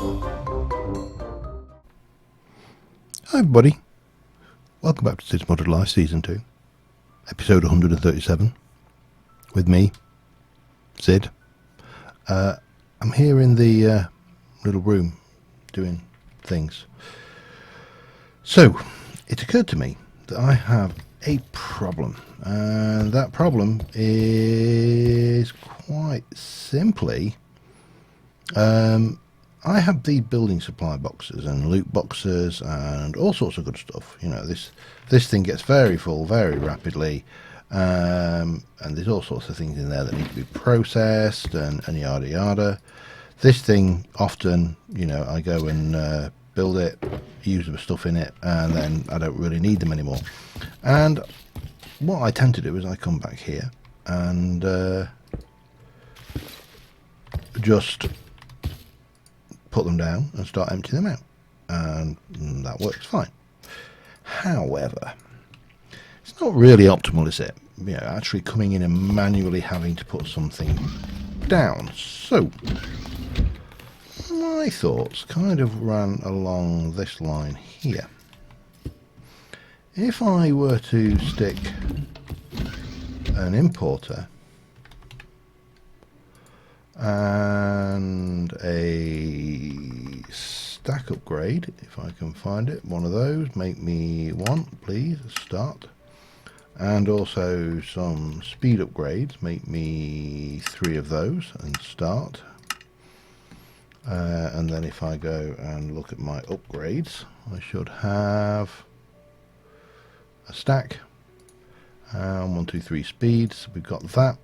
Hi everybody, welcome back to Cids Modded Life Season 2, episode 137, with me, Cid. I'm here in the little room doing things. So, it occurred to me that I have a problem, and that problem is quite simply, I have these building supply boxes and loot boxes and all sorts of good stuff. You know, this thing gets very full very rapidly, and there's all sorts of things in there that need to be processed and yada yada. This thing often, you know, I go and build it, use the stuff in it, and then I don't really need them anymore. And what I tend to do is I come back here and just put them down and start emptying them out, and that works fine. However, it's not really optimal, is it? You know, actually coming in and manually having to put something down. So my thoughts kind of ran along this line here. If I were to stick an importer and a stack upgrade, if I can find it, one of those, make me one please, start, and also some speed upgrades, make me 3 of those and start, and then if I go and look at my upgrades, I should have a stack and 1, 2, 3 speeds. We've got that.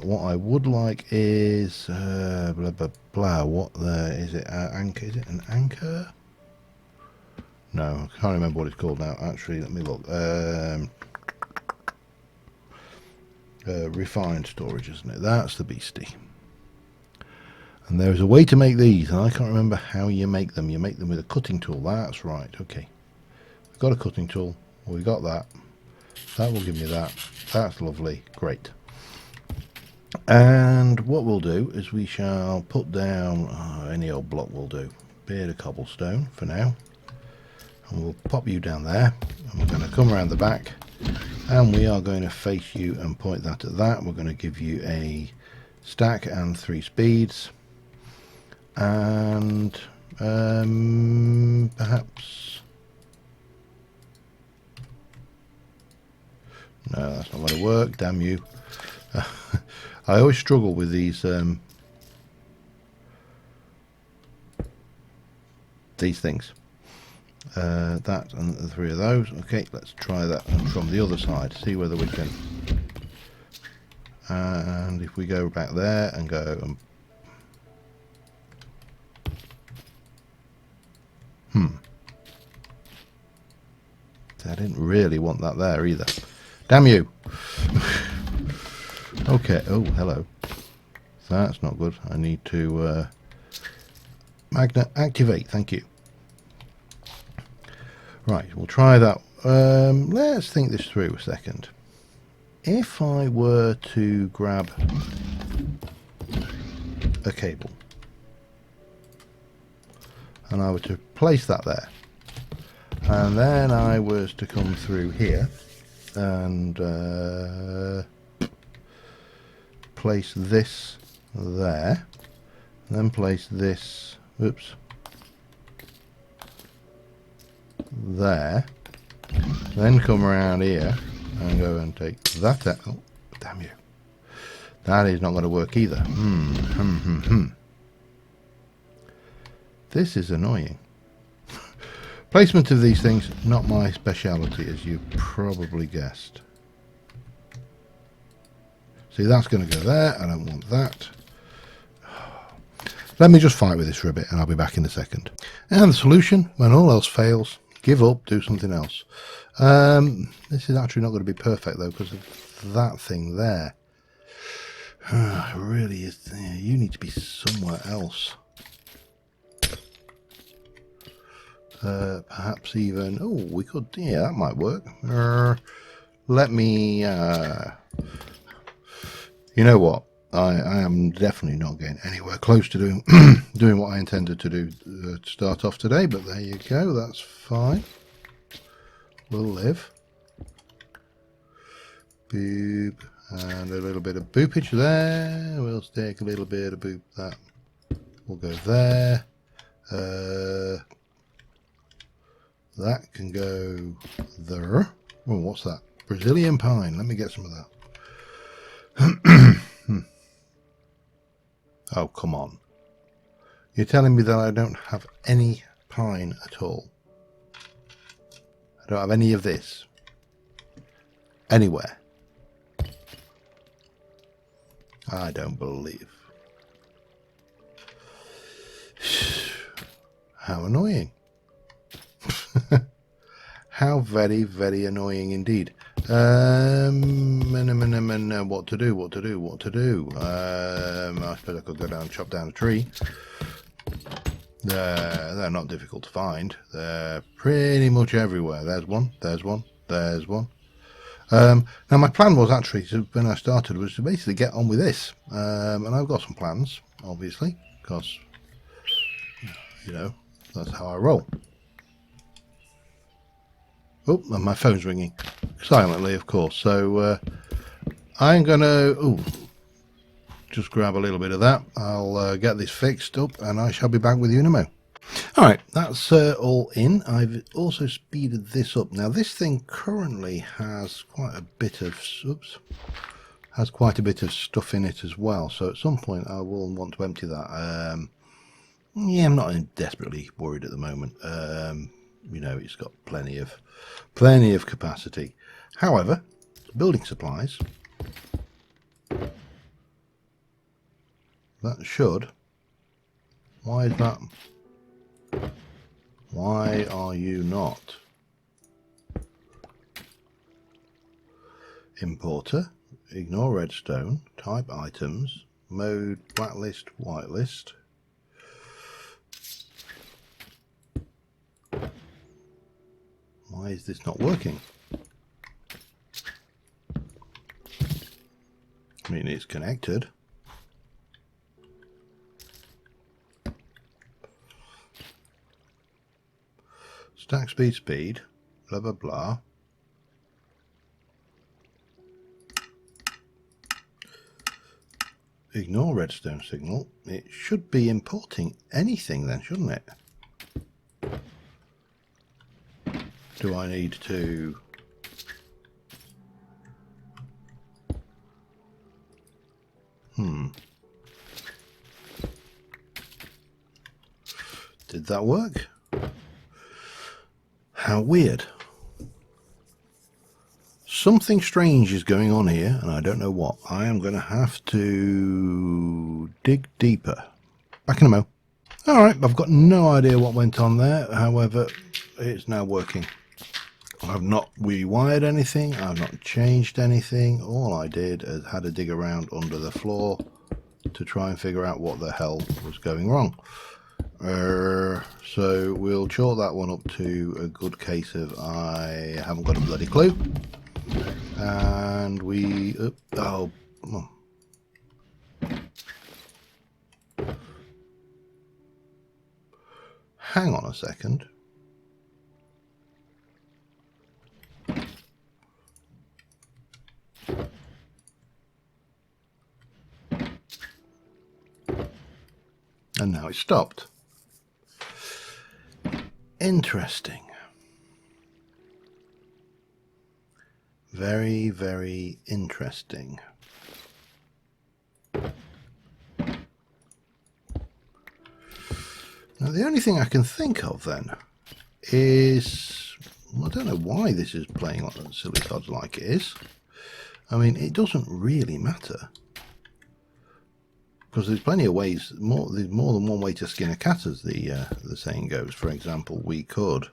What I would like is blah blah blah. What is it? Anchor? Is it an anchor? No, I can't remember what it's called now. Actually, let me look. Refined storage, isn't it? That's the beastie. And there's a way to make these, and I can't remember how you make them. You make them with a cutting tool. That's right. Okay, we've got a cutting tool. We got that. That will give me that. That's lovely. Great. And what we'll do is we shall put down any old block will do, bit of cobblestone for now, and we'll pop you down there, and we're going to come around the back and we are going to face you and point that at that. We're going to give you a stack and 3 speeds, and perhaps no, that's not going to work, damn you. I always struggle with these things. That and the 3 of those. Okay, let's try that from the other side. See whether we can. And if we go back there and go and I didn't really want that there either. Damn you. Okay, oh, hello. That's not good. I need to magnet activate, thank you. Right, we'll try that. Let's think this through a second. If I were to grab a cable and I were to place that there, and then I was to come through here and place this there, and then place this, oops, there, then come around here and go and take that out. Oh, damn you. That is not going to work either. This is annoying. Placement of these things, not my speciality, as you probably guessed. See, that's going to go there. I don't want that. Let me just fight with this for a bit and I'll be back in a second. And the solution, when all else fails, give up, do something else. This is actually not going to be perfect though, because of that thing there. It really is. You need to be somewhere else. Perhaps even, oh, we could, yeah, that might work. Let me, you know what? I am definitely not getting anywhere close to doing doing what I intended to do to start off today, but there you go, that's fine. We'll live. Boop, and a little bit of boopage there. We'll stick a little bit of boop, that will go there. That can go there. Oh, what's that? Brazilian pine. Let me get some of that. Oh, come on. You're telling me that I don't have any pine at all? I don't have any of this? Anywhere? I don't believe. How annoying. How very, very annoying indeed. What to do? I suppose I could go down and chop down a tree. They're not difficult to find. They're pretty much everywhere. There's one, there's one, there's one. Now my plan was actually, when I started, was to basically get on with this. And I've got some plans, obviously, because, you know, that's how I roll. Oh, and my phone's ringing. Silently, of course. So I'm going to just grab a little bit of that. I'll get this fixed up and I shall be back with you in a mo. Alright, that's all in. I've also speeded this up. Now this thing currently has quite a bit of stuff in it as well. So at some point I will want to empty that. Yeah, I'm not desperately worried at the moment. You know, it's got plenty of capacity. However, building supplies, that should. Why is that? Why are you not? Importer, ignore redstone, type items, mode blacklist, whitelist. Why is this not working? I mean, it's connected. Stack speed, blah blah blah. Ignore redstone signal. It should be importing anything then, shouldn't it? Do I need to... Did that work? How weird. Something strange is going on here, and I don't know what. I am going to have to dig deeper. Back in a mo. Alright, I've got no idea what went on there. However, it's now working. I've not rewired anything. I've not changed anything. All I did is had a dig around under the floor to try and figure out what the hell was going wrong. So we'll chalk that one up to a good case of I haven't got a bloody clue. And we... oh. Hang on a second. And now it's stopped. Interesting. Very, very interesting. Now the only thing I can think of then is, I don't know why this is playing like silly cards like it is. I mean, it doesn't really matter. Because there's plenty of ways, there's more than one way to skin a cat, as the saying goes. For example, we could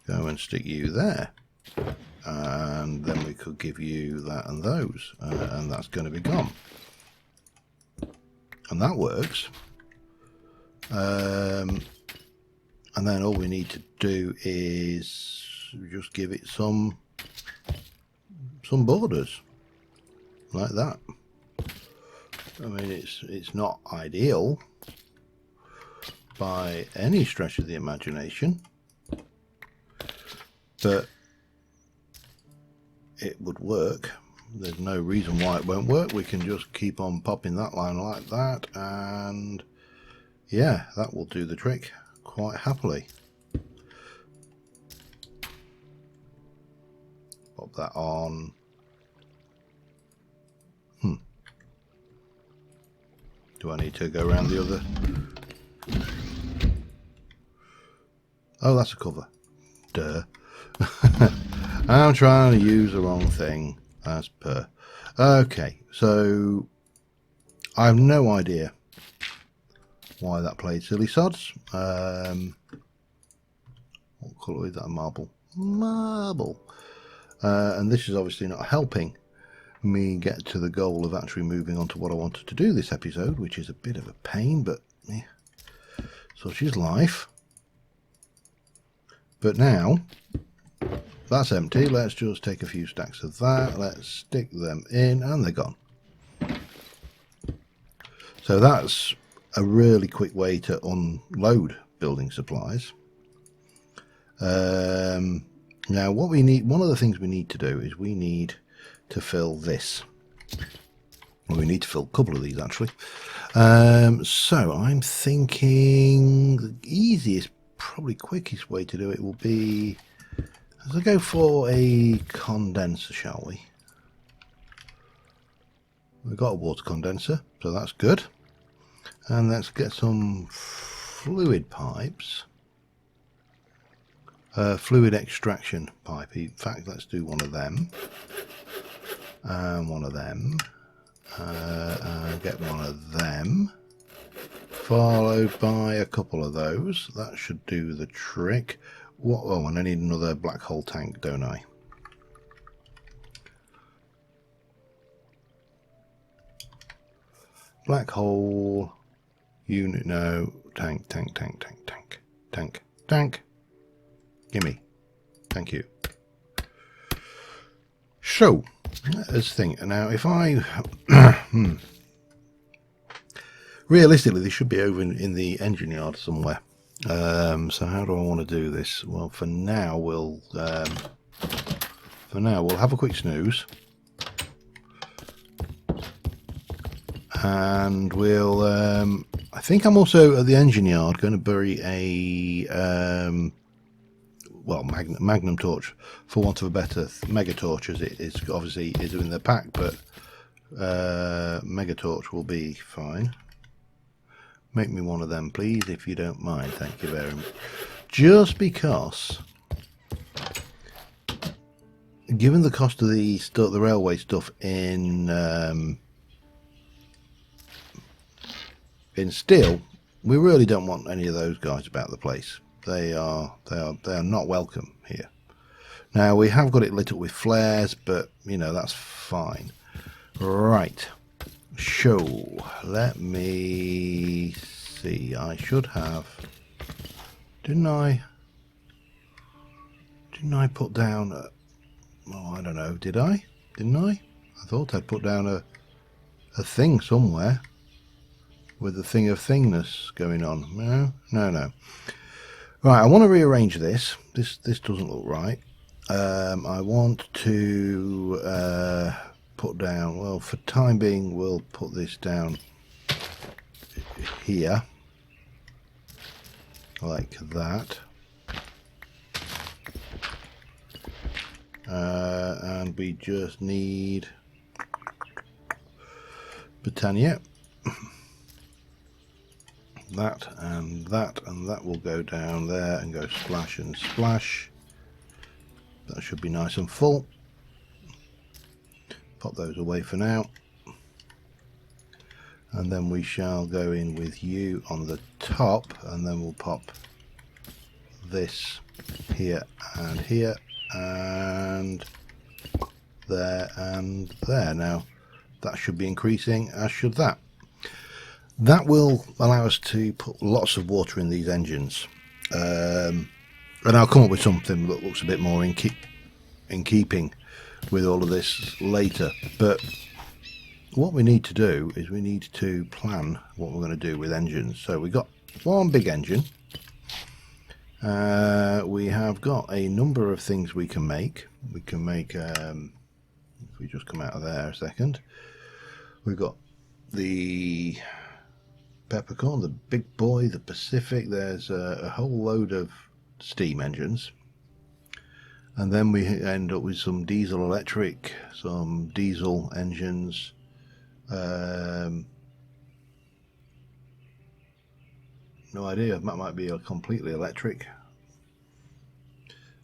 go and stick you there. And then we could give you that and those. And that's going to be gone. And that works. And then all we need to do is just give it some borders. Like that. I mean, it's not ideal by any stretch of the imagination, but it would work. There's no reason why it won't work. We can just keep on popping that line like that, and yeah, that will do the trick quite happily. Pop that on. Do I need to go around the other? Oh, that's a cover. Duh. I'm trying to use the wrong thing as per. Okay, so I have no idea why that played silly sods. What colour is that? Marble. Marble. And this is obviously not helping me get to the goal of actually moving on to what I wanted to do this episode, which is a bit of a pain, but yeah, such is life. But now that's empty. Let's just take a few stacks of that. Let's stick them in, and they're gone. So that's a really quick way to unload building supplies. Now what we need, one of the things we need to do is we need to fill this. Well, we need to fill a couple of these actually. So I'm thinking the easiest, probably quickest way to do it will be, let's go for a condenser, shall we? We've got a water condenser, so that's good. And let's get some fluid pipes. Fluid extraction pipe. In fact, let's do one of them. And one of them. And get one of them. Followed by a couple of those. That should do the trick. What? Oh, and I need another black hole tank, don't I? Black hole unit. No, tank. Gimme. Thank you. So, let's think. Now, if I realistically, this should be over in the engine yard somewhere. So how do I want to do this? Well, for now we'll have a quick snooze, and we'll. I think I'm also at the engine yard going to bury a well, magnum torch, for want of a better, mega torch, as it is obviously is in the pack, but mega torch will be fine. Make me one of them, please, if you don't mind. Thank you very much. Just because, given the cost of the railway stuff in steel, we really don't want any of those guys about the place. They are not welcome here. Now we have got it lit up with flares, but you know that's fine. Right. So let me see. I should have. Didn't I put down? Oh, I don't know. Did I? Didn't I? I thought I'd put down a thing somewhere with the thing of thingness going on. No. Right, I want to rearrange this. This doesn't look right. I want to put down, well, for time being, we'll put this down here, like that. And we just need Britannia. That and that will go down there and go splash and splash. That should be nice and full. Pop those away for now, and then we shall go in with you on the top, and then we'll pop this here and here and there and there. Now that should be increasing, as should that. That will allow us to put lots of water in these engines, and I'll come up with something that looks a bit more in keeping with all of this later. But what we need to do is we need to plan what we're going to do with engines. So we've got one big engine. We have got a number of things we can make. We can make, if we just come out of there a second, we've got the peppercorn, the big boy, the Pacific. There's a whole load of steam engines. And then we end up with some diesel electric, some diesel engines. No idea, that might be a completely electric.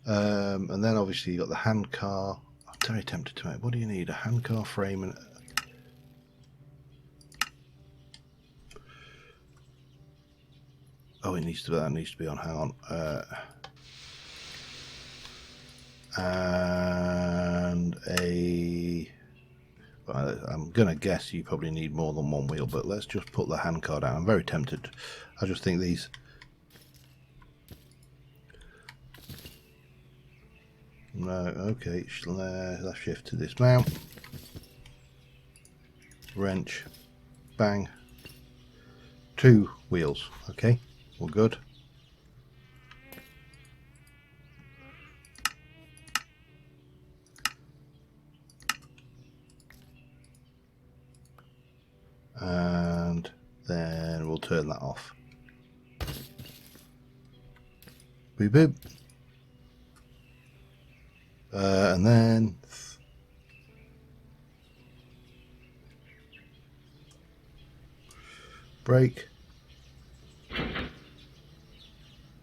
And then obviously you got the hand car. I'm very tempted to make, what do you need? A hand car frame and oh, that needs to be on, hang on. And I'm gonna guess you probably need more than one wheel, but let's just put the hand car down. I'm very tempted. I just think these, no, okay, let's shift to dismount, wrench, bang, 2 wheels. Okay, we're good. And then we'll turn that off. Boop boop. And then brake.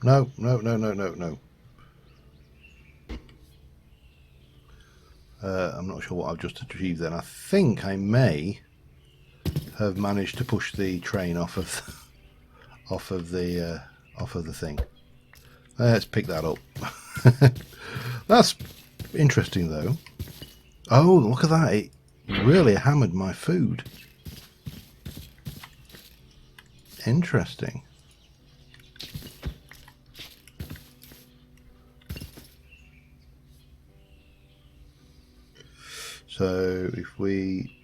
No. I'm not sure what I've just achieved then. I think I may have managed to push the train off of the thing. Let's pick that up. That's interesting though. Oh, look at that, it really hammered my food. Interesting. So if we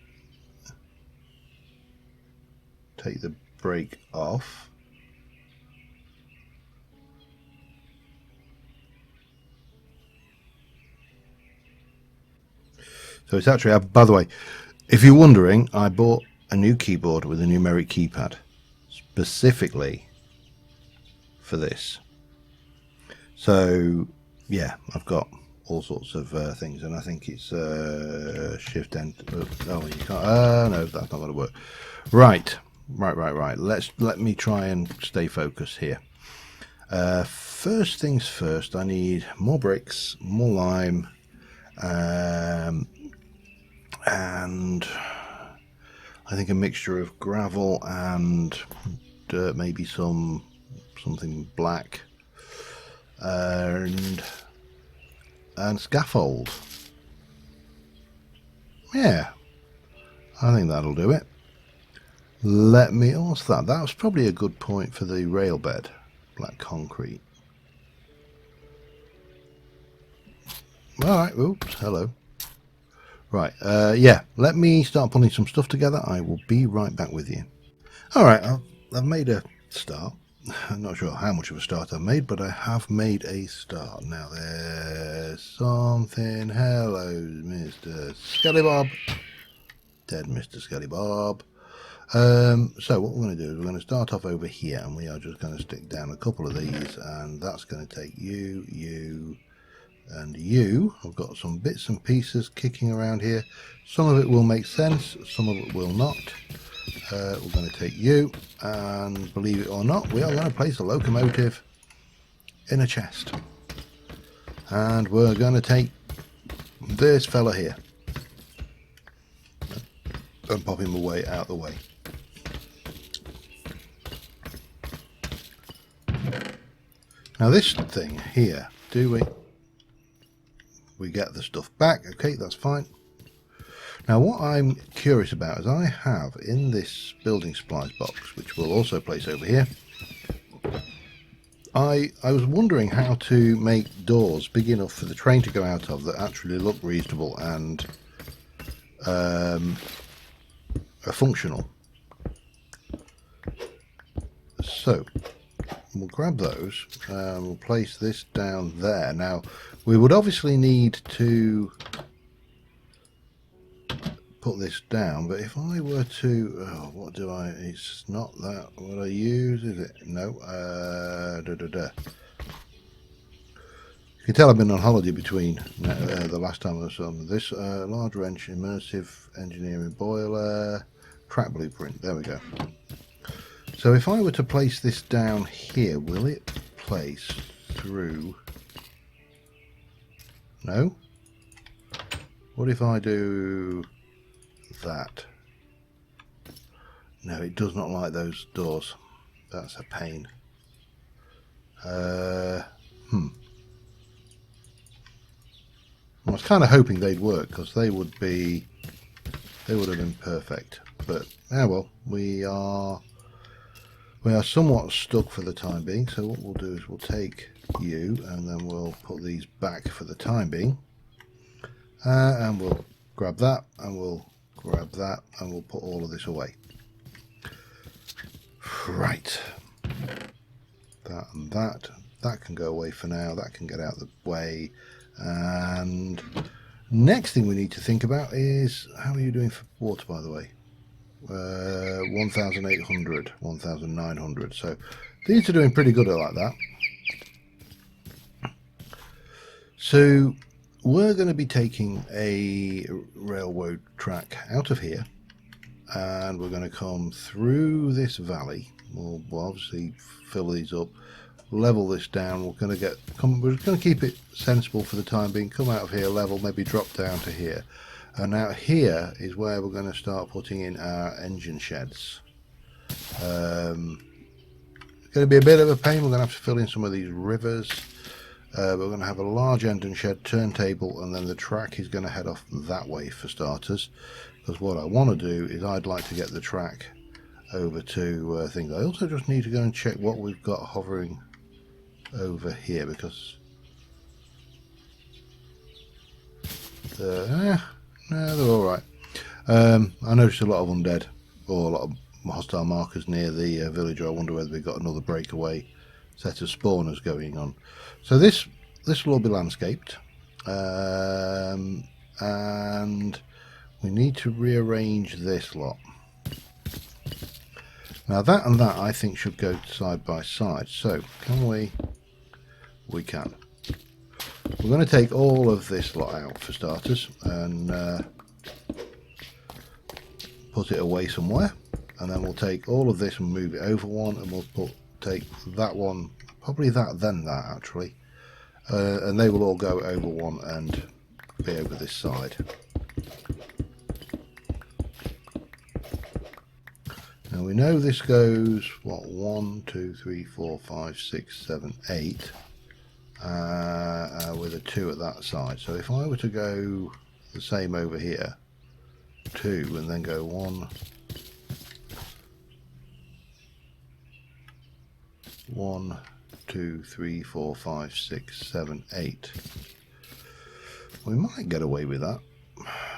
take the brake off, so it's actually, by the way, if you're wondering, I bought a new keyboard with a numeric keypad specifically for this. So yeah, I've got all sorts of things, and I think it's shift enter. Oh, you can't. No, that's not going to work. Right. Let me try and stay focused here. First things first, I need more bricks, more lime, and I think a mixture of gravel and dirt, maybe something black, and scaffold. Yeah, I think that'll do it. Let me ask that. That was probably a good point for the rail bed. Black concrete. Alright, oops, hello. Right, yeah, let me start putting some stuff together. I will be right back with you. Alright, I've made a start. I'm not sure how much of a start I've made, but I have made a start. Now there's something. Hello, Mr. Skellybob. Dead Mr. Skellybob. So what we're going to do is we're going to start off over here, and we are just going to stick down a couple of these, and that's going to take you, and you. I've got some bits and pieces kicking around here. Some of it will make sense, some of it will not. We're going to take you, and believe it or not, we are going to place a locomotive in a chest. And we're going to take this fella here and pop him away out the way. Now this thing here, we get the stuff back? Okay, that's fine. Now what I'm curious about is I have in this building supplies box, which we'll also place over here, I was wondering how to make doors big enough for the train to go out of that actually look reasonable and functional. So we'll grab those and we'll place this down there. Now we would obviously need to put this down, but if I were to, oh, what do I, it's not that what I use, is it? No. You can tell I've been on holiday between the last time I was on this. Large wrench, immersive engineering boiler, track blueprint. There we go. So if I were to place this down here, will it place through? No? What if I do that? No, it does not like those doors. That's a pain. I was kind of hoping they'd work because they would have been perfect. But well, we are somewhat stuck for the time being. So what we'll do is we'll take you and then we'll put these back for the time being, and we'll grab that and we'll grab that and we'll put all of this away. Right, that and that can go away for now. That can get out of the way. And next thing we need to think about is, how are you doing for water, by the way? 1,800, 1,900. So these are doing pretty good like that. So we're going to be taking a railroad track out of here, and we're going to come through this valley. We'll obviously fill these up, level this down. We're going to keep it sensible for the time being. Come out of here, level, maybe drop down to here. And out here is where we're going to start putting in our engine sheds. It's going to be a bit of a pain. We're going to have to fill in some of these rivers. We're going to have a large engine shed, turntable, and then the track is going to head off that way for starters. Because what I want to do is I'd like to get the track over to things. I also just need to go and check what we've got hovering over here, because no, they're all right. I noticed a lot of undead or a lot of hostile markers near the villager. I wonder whether we've got another breakaway set of spawners going on. So this will all be landscaped, and we need to rearrange this lot. Now that and that I think should go side by side. So can we? We can. We're going to take all of this lot out for starters and put it away somewhere, and then we'll take all of this and move it over one, and we'll take that one, probably that, then that actually, and they will all go over one and be over this side. Now we know this goes, what, 1, 2, 3, 4, 5, 6, 7, 8, with a 2 at that side. So if I were to go the same over here, 2, and then go 1, 1, 2, 3, 4, 5, 6, 7, 8. We might get away with that.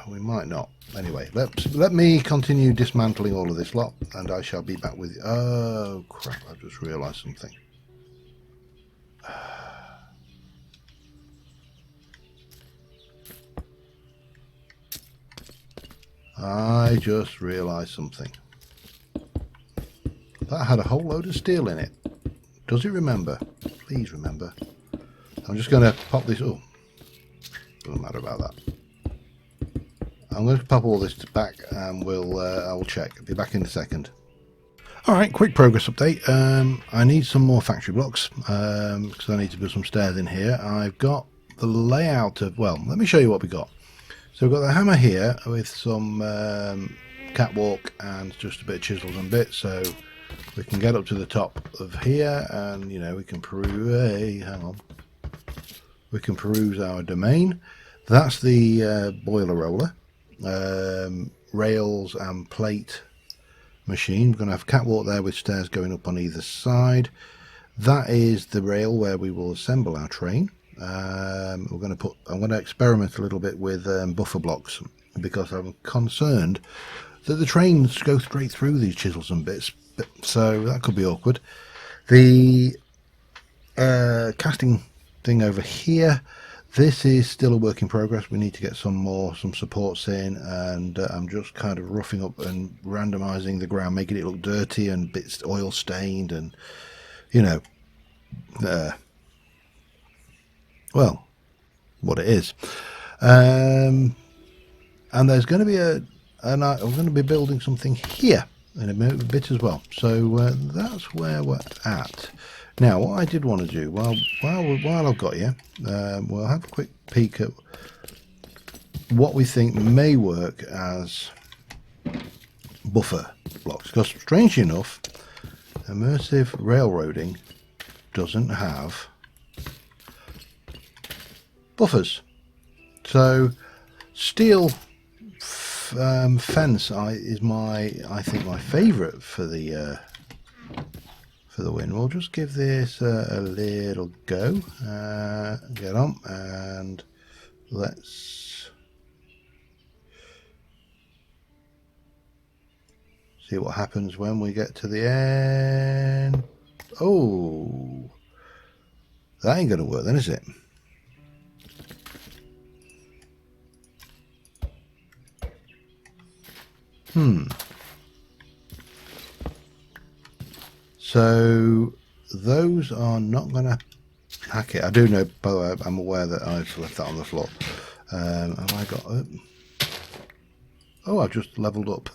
We might not. Anyway, let me continue dismantling all of this lot, and I shall be back with you. Oh crap, I've just realised something. I just realised something. That had a whole load of steel in it. Does it remember? Please remember. I'm just going to pop this. Oh, doesn't matter about that. I'm going to pop all this back, and I will check. I'll be back in a second. Alright, quick progress update. I need some more factory blocks, because I need to put some stairs in here. I've got the layout of, well, let me show you what we got. So we've got the hammer here with some catwalk and just a bit of chisels and bits, so we can get up to the top of here, and you know, we can peruse, we can peruse our domain. That's the boiler roller, rails and plate machine. We're going to have catwalk there with stairs going up on either side. That is the rail where we will assemble our train. I'm going to experiment a little bit with buffer blocks, because I'm concerned that the trains go straight through these chisels and bits, so that could be awkward. The casting thing over here, this is still a work in progress. We need to get some supports in, and I'm just kind of roughing up and randomizing the ground, making it look dirty and bits oil stained, and you know, well, what it is. And there's going to be I'm going to be building something here in a bit as well. So that's where we're at. Now, what I did want to do, while I've got you, we'll have a quick peek at what we think may work as buffer blocks. Because strangely enough, immersive railroading doesn't have buffers. So steel fence is I think my favourite for the win. We'll just give this a little go. Get on and let's see what happens when we get to the end. Oh, that ain't gonna work then, is it? So those are not going to hack it. I do know, by the way, I'm aware that I've left that on the floor. Have I got it? Oh, I've just leveled up.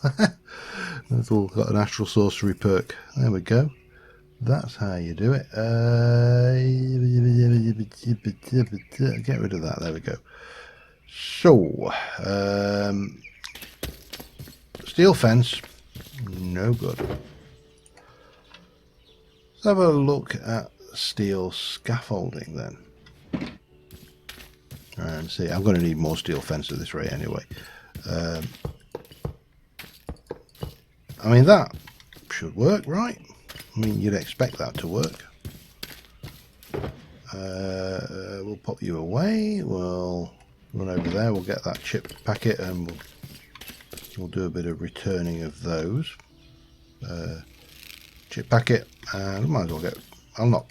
I've all got an astral sorcery perk. There we go. That's how you do it. Get rid of that. There we go. So, steel fence, no good. Let's have a look at steel scaffolding then. And see, I'm going to need more steel fence at this rate anyway. I mean, that should work, right? I mean, you'd expect that to work. We'll pop you away. We'll run over there. We'll get that chip packet and we'll do a bit of returning of those. Chip packet, and we might as well get. I don't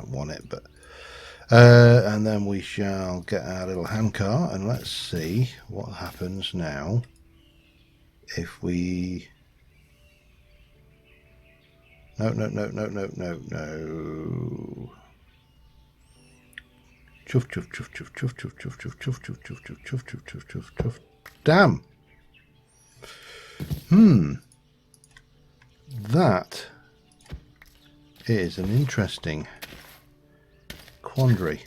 want it, but and then we shall get our little handcart and let's see what happens now if we. No. Chuff. Damn. That is an interesting quandary.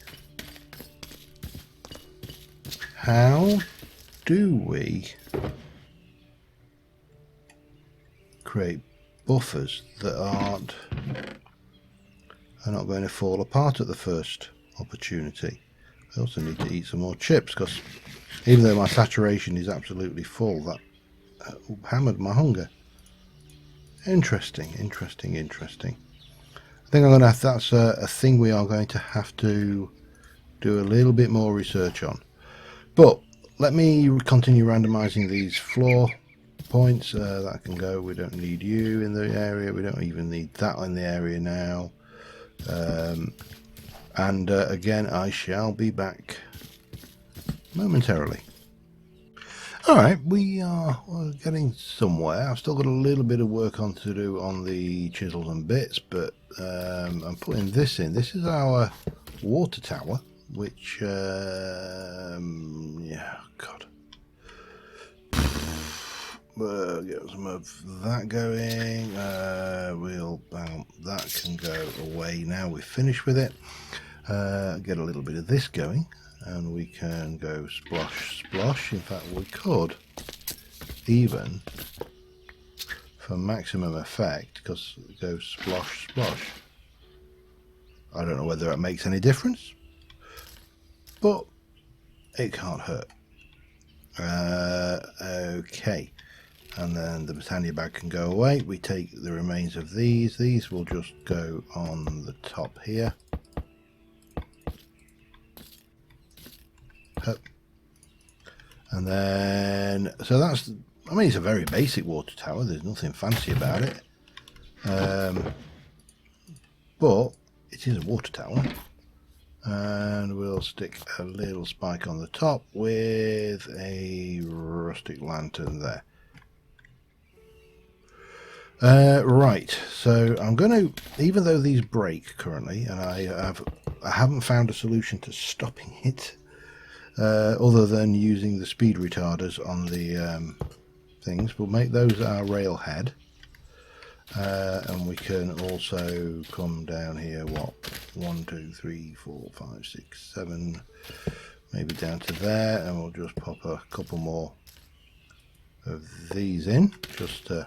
How do we create buffers that are not going to fall apart at the first opportunity? I also need to eat some more chips because even though my saturation is absolutely full, that hammered my hunger. Interesting. I think I'm going to have, that's a thing we are going to have to do a little bit more research on. But let me continue randomizing these floor points. That can go. We don't need you in the area. We don't even need that in the area now. And again, I shall be back momentarily. Alright, we're getting somewhere. I've still got a little bit of work on to do on the chisels and bits, but I'm putting this in. This is our water tower, which, yeah, God. We'll get some of that going. That can go away now. We're finished with it. Get a little bit of this going. And we can go splosh. In fact, we could even, for maximum effect, because it goes splosh. I don't know whether that makes any difference, but it can't hurt. Okay, and then the Britannia bag can go away. We take the remains of these. These will just go on the top here. And then, so that's I mean, it's a very basic water tower. There's nothing fancy about it. But it is a water tower. And we'll stick a little spike on the top with a rustic lantern there. Right, so I'm going to, even though these break currently, and I haven't found a solution to stopping it, other than using the speed retarders on the things. We'll make those our rail head, and we can also come down here. What? 1, 2, 3, 4, 5, 6, 7, maybe down to there, and we'll just pop a couple more of these in, just to,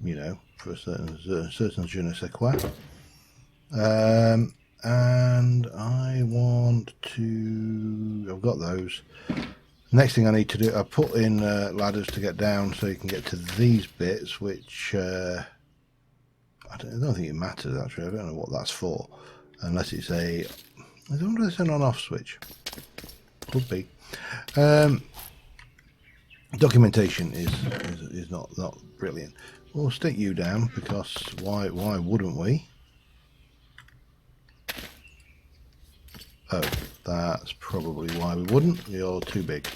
you know, for a certain je ne sais quoi. And I want to, I've got those. Next thing I need to do, I put in ladders to get down so you can get to these bits, which I don't think it matters actually. I don't know what that's for, unless it's a, I don't know if it's an on-off switch. Could be. Documentation is not brilliant. We'll stick you down because why wouldn't we? Oh, that's probably why we wouldn't. You're too big.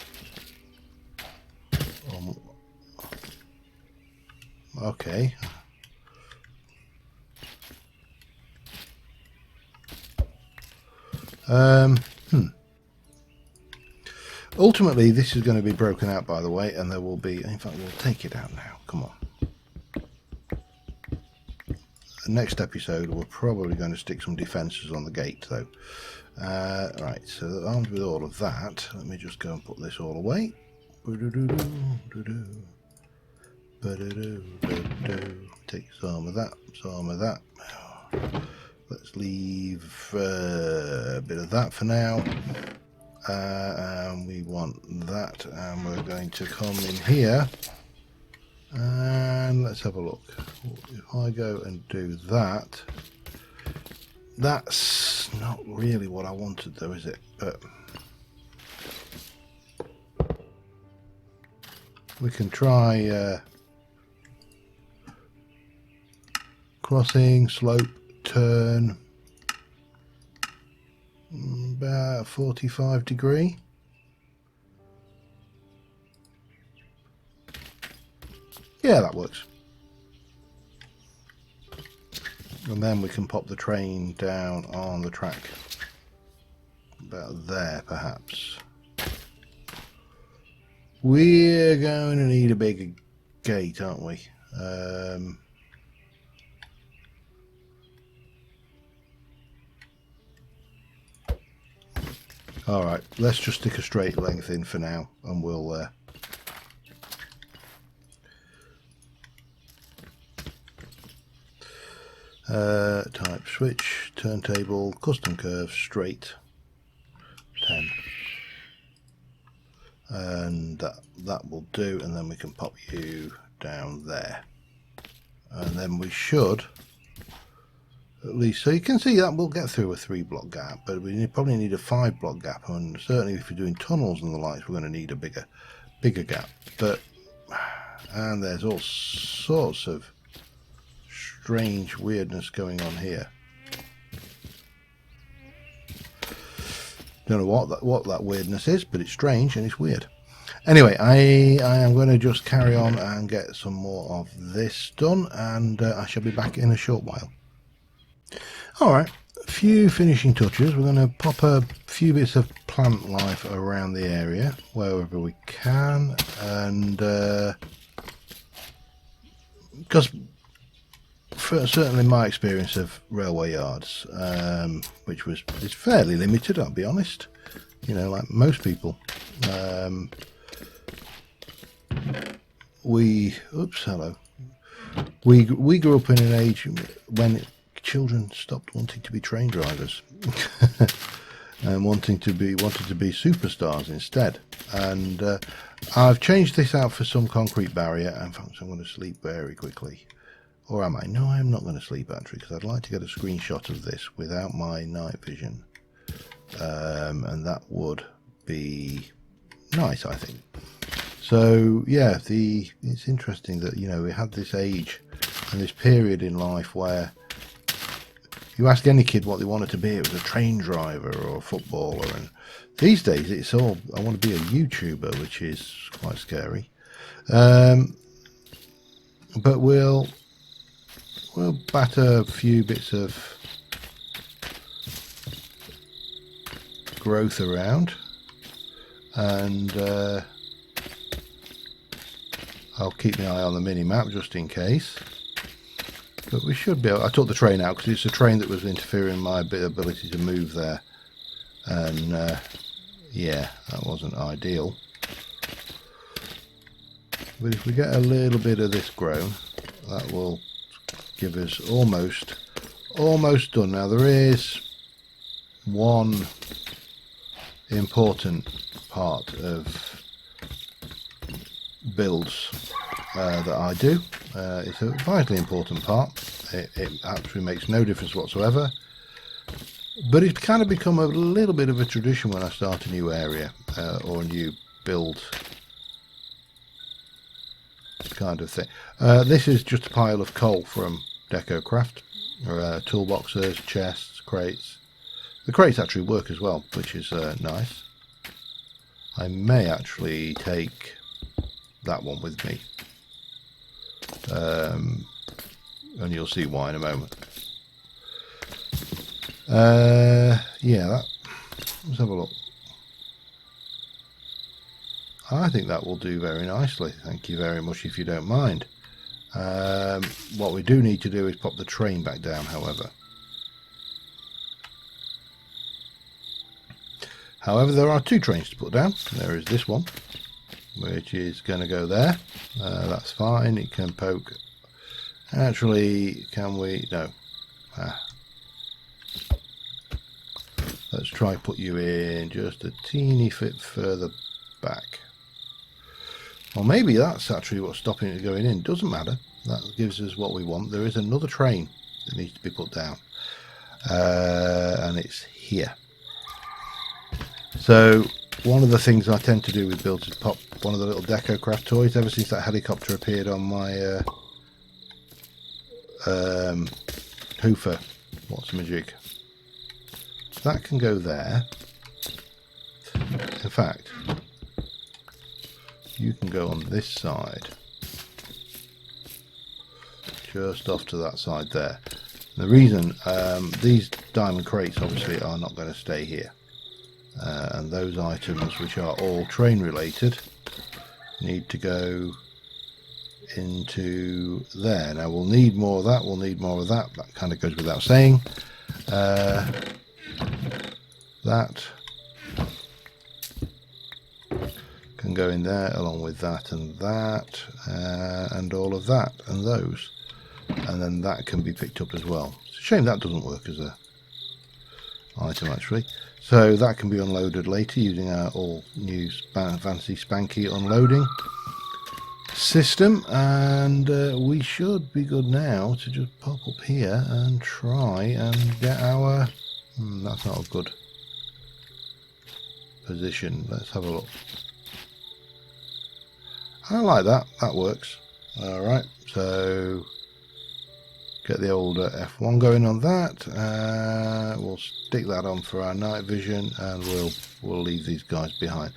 Okay. Ultimately, this is going to be broken out, by the way, and there will be, in fact, we'll take it out now. Come on. The next episode, we're probably going to stick some defences on the gate, though. Right, so armed with all of that, let me just go and put this all away. Take some of that, some of that. Let's leave a bit of that for now. And we want that, and we're going to come in here and let's have a look. If I go and do that, that's not really what I wanted though, is it? But we can try crossing, slope, turn, about 45 degree. Yeah, that works. And then we can pop the train down on the track. About there, perhaps. We're going to need a bigger gate, aren't we? Alright, let's just stick a straight length in for now, and we'll type switch, turntable, custom curve, straight, 10. And that will do, and then we can pop you down there. And then we should, at least, so you can see that we'll get through a 3-block gap, but we probably need a 5-block gap, and certainly if you're doing tunnels and the likes, we're going to need a bigger gap. But, and there's all sorts of strange weirdness going on here. Don't know what that weirdness is, but it's strange and it's weird. Anyway, I am going to just carry on and get some more of this done, and I shall be back in a short while. Alright, a few finishing touches. We're going to pop a few bits of plant life around the area wherever we can, and because certainly my experience of railway yards, which is fairly limited, I'll be honest, you know, like most people. We grew up in an age when children stopped wanting to be train drivers and wanted to be superstars instead. And I've changed this out for some concrete barrier, and folks, I'm going to sleep very quickly. Or am I? No, I'm not going to sleep actually, because I'd like to get a screenshot of this without my night vision, and that would be nice, I think. So yeah, it's interesting that, you know, we had this age and this period in life where you ask any kid what they wanted to be, it was a train driver or a footballer, and these days it's all, I want to be a YouTuber, which is quite scary. But we'll batter a few bits of growth around, and I'll keep my eye on the mini map just in case. But we should be able, I took the train out because it's a train that was interfering with my ability to move there, and yeah, that wasn't ideal. But if we get a little bit of this grown, that will give us almost done. Now there is one important part of builds that I do. It's a vitally important part. It actually makes no difference whatsoever, but it's kind of become a little bit of a tradition when I start a new area or a new build kind of thing. This is just a pile of coal from Decocraft, toolboxes, chests, crates. The crates actually work as well, which is nice. I may actually take that one with me, and you'll see why in a moment. Yeah, let's have a look. I think that will do very nicely. Thank you very much, if you don't mind. What we do need to do is pop the train back down, however. However, there are two trains to put down. There is this one, which is going to go there. That's fine. It can poke. Actually, can we? No. Let's try put you in just a teeny bit further back. Well, maybe that's actually what's stopping it going in. Doesn't matter. That gives us what we want. There is another train that needs to be put down, and it's here. So one of the things I tend to do with builds is pop one of the little Decocraft toys. Ever since that helicopter appeared on my hoofer, what's the jig? That can go there. In fact, you can go on this side, just off to that side there. The reason, these diamond crates obviously are not going to stay here, and those items which are all train related need to go into there. Now we'll need more of that, we'll need more of that. That kind of goes without saying. That can go in there along with that and all of that and those, and then that can be picked up as well. It's a shame that doesn't work as a item actually. So that can be unloaded later using our all new fancy spanky unloading system, and we should be good now to just pop up here and try and get our that's not a good position. Let's have a look. I like that. That works. Alright, so get the old F1 going on that. We'll stick that on for our night vision, and we'll leave these guys behind.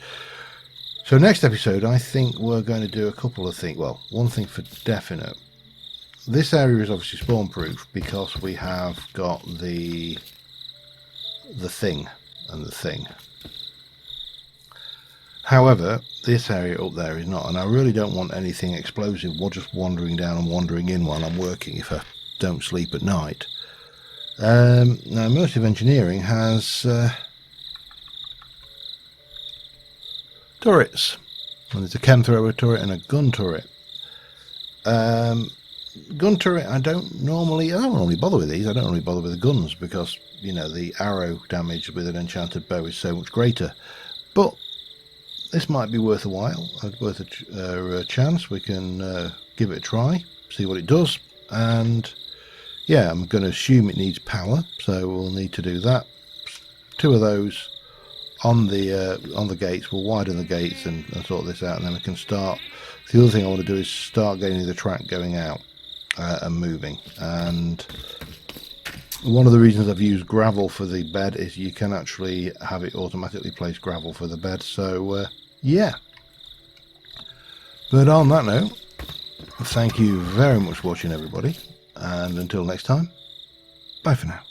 So next episode, I think we're going to do a couple of things. Well, one thing for definite. This area is obviously spawn proof because we have got the thing and the thing. However, this area up there is not, and I really don't want anything explosive or just wandering down and wandering in while I'm working if I don't sleep at night. Now, immersive engineering has turrets, and there's a chem thrower turret and a gun turret. Gun turret, I don't normally bother with these. I don't really bother with the guns because, you know, the arrow damage with an enchanted bow is so much greater. But this might be worth a while, worth a chance. We can give it a try, see what it does, and yeah, I'm going to assume it needs power, so we'll need to do that. 2 of those on the gates. We'll widen the gates and sort this out, and then we can start. The other thing I want to do is start getting the track going out and moving. And one of the reasons I've used gravel for the bed is you can actually have it automatically place gravel for the bed. So yeah. But on that note, thank you very much for watching, everybody, and until next time, bye for now.